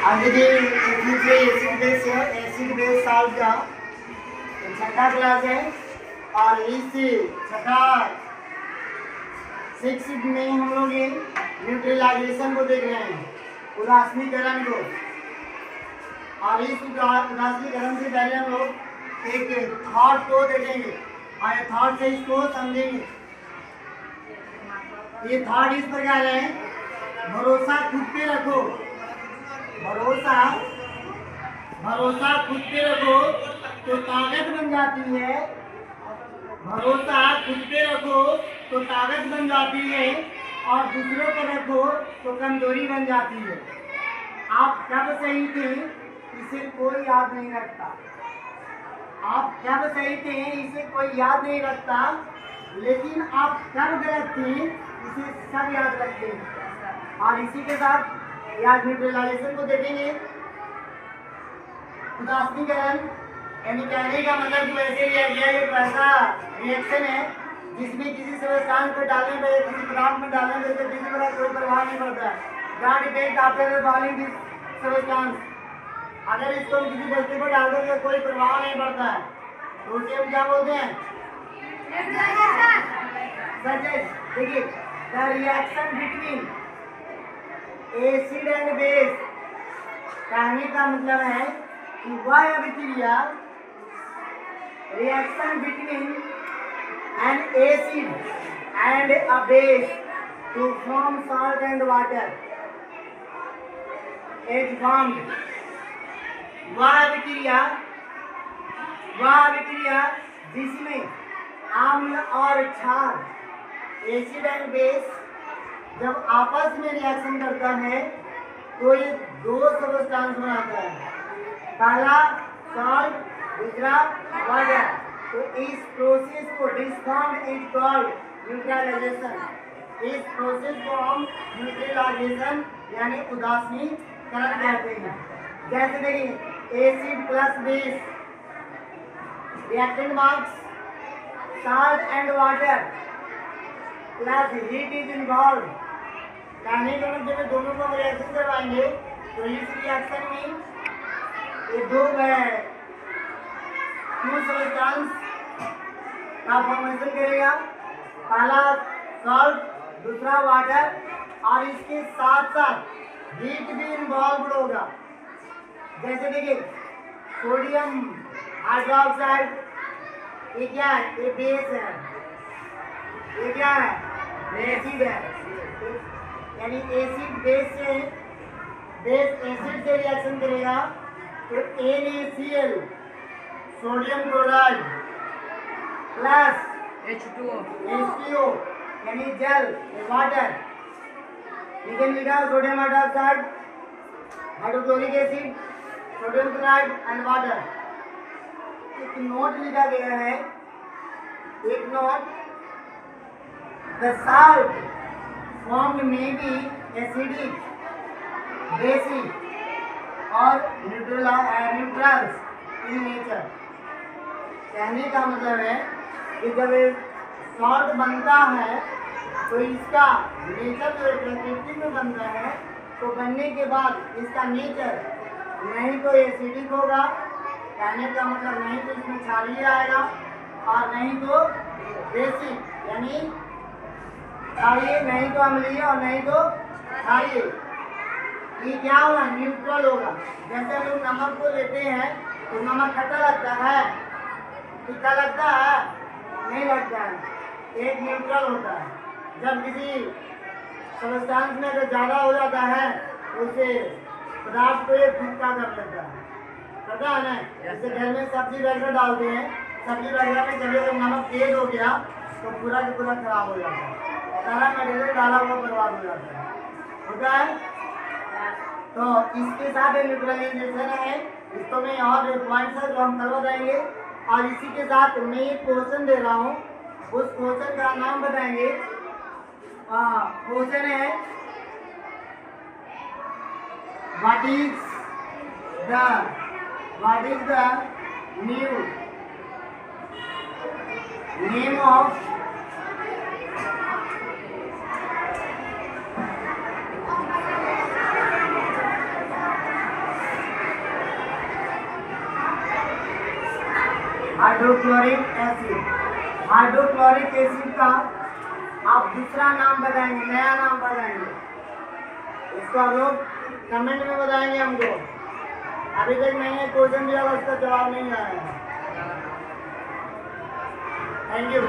आज देखिए acid base solve का छठा क्लास है और इस छठा 6 में हम लोग ये न्यूट्रलाइजेशन को देख रहे हैं, उदासीनीकरण को। और इस उदासीनीकरण से पहले हम लोग एक थॉट को देखेंगे और थॉट से इसको समझेंगे। ये थॉट इस प्रकार है, भरोसा खुद पे रखो, भरोसा खुद पे रखो तो ताकत बन जाती है, भरोसा खुद पे रखो तो ताकत बन जाती है और दूसरों पर रखो तो कमजोरी बन जाती है। आप कब सही थे इसे कोई याद नहीं रखता, आप कब सही थे इसे कोई याद नहीं रखता, लेकिन आप कब गलत थे इसे सब याद रखते हैं। और इसी के साथ आज न्यूट्रलाइजेशन को देखेंगे। उदासीनीकरण यानी कहने का मतलब जो ऐसे एक ऐसा रिएक्शन है जिसमें किसी सब्सटेंस को डालने पर, किसी पदार्थ में डालने पर किसी तरह कोई प्रभाव नहीं पड़ता है। God effect after boiling this substance, अगर इसको किसी वस्तु पर डाल देंगे कोई प्रभाव नहीं पड़ता है तो उसे हम क्या बोलते हैं? देखिए the reaction between acid and base, कहने का मतलब है कि वह अभिक्रिया reaction between an acid and a base to form salt and water is formed. वह अभिक्रिया जिसमें अम्ल और क्षार एसिड एंड बेस जब आपस में रिएक्शन करता है तो ये दो सब्सटेंस बनाता है, पहला सॉल्ट, दूसरा वाटर। तो इस प्रोसेस को डिस्फॉर्म्ड इज कॉल्ड न्यूट्रलाइजेशन। इस प्रोसेस को हम न्यूट्रलाइजेशन यानी उदासीनीकरण कहते हैं। जैसे देखिए acid plus base, reactant marks salt and water plus heat is involve. कहने का मतलब दोनों को रिएक्शन करवाएंगे तो इस रिएक्शन में ये दो सब्सटेंस का फॉर्मेशन करेगा, पहला सॉल्ट दूसरा वाटर, और इसके साथ साथ हीट भी इन्वॉल्व होगा। जैसे देखिए सोडियम हाइड्रोक्साइड, ये क्या है? ये बेस है, ये क्या है? एसिड है। यानी एसिड बेस एसिड से रिएक्शन करेगा तो NaCl sodium chloride plus H2O यानी जल वाटर, लेकिन लिखा sodium hydroxide, hydrochloric acid, sodium chloride and water. एक नोट लिखा गया है, एक note, the salt formed may be acidic, basic और neutrals in nature। कहने का मतलब है कि जब सॉल्ट बनता है तो इसका नेचर जो प्रकृति में बनता है तो बनने के बाद इसका नेचर नहीं तो एसिडिक होगा, कहने का मतलब नहीं तो इसमें क्षारीय आएगा, और नहीं तो बेसिक यानी क्षारीय, नहीं तो अम्लीय और नहीं तो क्षारीय। ये क्या होगा? न्यूट्रल होगा। जैसे हम लोग नमक को लेते हैं तो नमक खट्टा लगता है, तीखा लगता है, नहीं लगता है, एक न्यूट्रल होता है। जब किसी सब्सटेंस में अगर ज़्यादा हो जाता है तो उसे पदार्थ को एक फिक्का कर लेता है, पता है ना? जैसे घर में सब्जी वगैरह डालते हैं, सब्जी वगैरह में जब अगर नमक तेज हो गया तो पूरा का पूरा खराब हो जाता है, सारा मटेरियल डाला हुआ बर्बाद हो जाता है, होता है। तो इसके साथ न्यूट्रलाइजेशन है, इसको मैं और पॉइंट्स है जो हम कल बताएंगे। और इसी के साथ मैं एक क्वेश्चन दे रहा हूँ, उस क्वेश्चन का नाम बताएंगे। क्वेश्चन है what is the new name of hydrochloric acid. Hydrochloric acid का आप दूसरा नाम बताएंगे, नया नाम बताएंगे, इसको आप लोग कमेंट में बताएंगे हमको। अभी तक मैंने क्वेश्चन दिया था, उसका जवाब नहीं आया। Thank you.